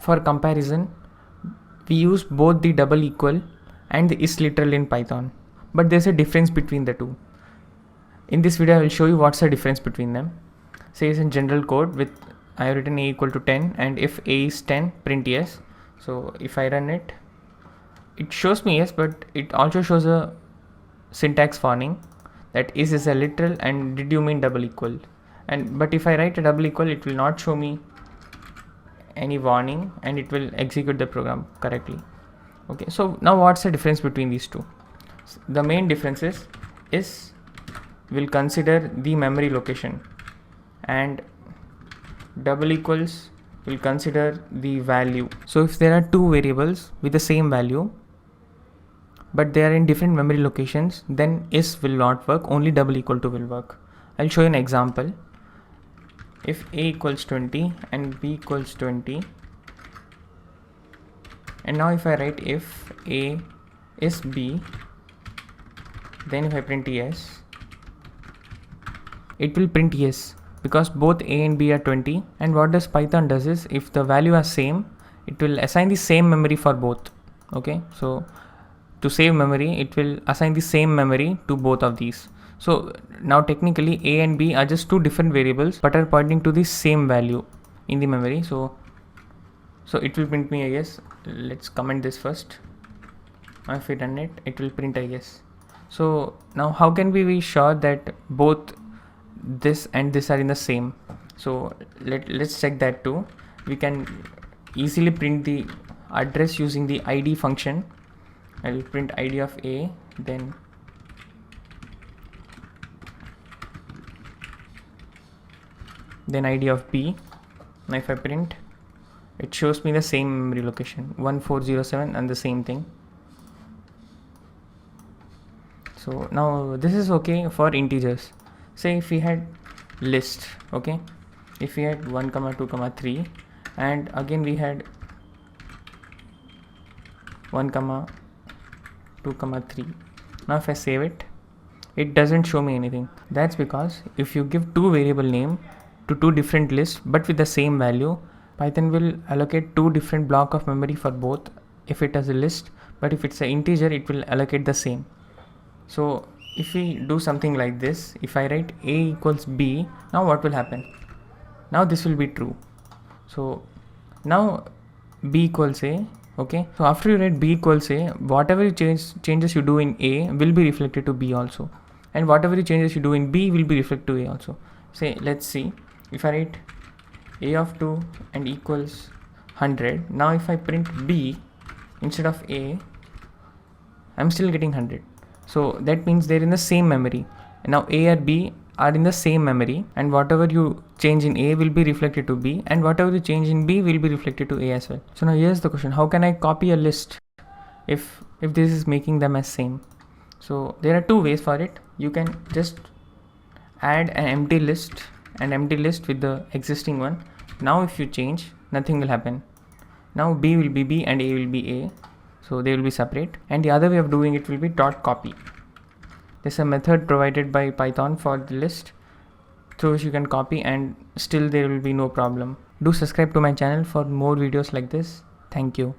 For comparison, we use both the double equal and the is literal in Python, but there's a difference between the two. In this video I will show you what's the difference between them. Say it's in general code with I have written a equal to 10, and if a is 10, print yes. So if I run it, it shows me yes, but it also shows a syntax warning that is a literal and did you mean double equal. But if I write a double equal, it will not show me any warning and it will execute the program correctly. Okay, so now what's the difference between these two? The main difference is will consider the memory location, and double equals will consider the value. So if there are two variables with the same value but they are in different memory locations, then is will not work, only double equal to will work. I'll show you an example. If a equals 20 and b equals 20, and now if I write if a is b, then if I print yes, it will print yes because both a and b are 20. And what does Python does is, if the value are same, it will assign the same memory for both. Okay, so to save memory, it will assign the same memory to both of these. So now technically a and b are just two different variables but are pointing to the same value in the memory. So it will print me a yes. Let's comment this first. Now if we run it, it will print a yes. So now how can we be sure that both this and this are in the same? So let's check that too. We can easily print the address using the id function. I will print id of a, then id of b. Now if I print, it shows me the same memory location 1407 and the same thing. So now this is okay for integers. Say if we had list, okay, if we had 1, 2, 3, and again we had 1, 2, 3. Now if I save it, it doesn't show me anything. That's because if you give two variable name to two different lists but with the same value, Python will allocate two different block of memory for both if it has a list, but if it's an integer, it will allocate the same. So if we do something like this, if I write a equals b, now what will happen? Now this will be true. So now b equals a. Okay, so after you write b equals a, whatever changes you do in a will be reflected to b also, and whatever changes you do in b will be reflected to a also. Say let's see, if I write a of 2 and equals 100, now if I print b instead of a, I'm still getting 100. So that means they're in the same memory. And now a or b are in the same memory, and whatever you change in a will be reflected to b, and whatever you change in b will be reflected to a as well. So now here's the question: how can I copy a list if this is making them as same? So there are two ways for it. You can just add an empty list with the existing one. Now if you change, nothing will happen. Now b will be b and a will be a, so they will be separate. And the other way of doing it will be .copy. There's a method provided by Python for the list through which you can copy, and still there will be no problem. Do subscribe to my channel for more videos like this. Thank you.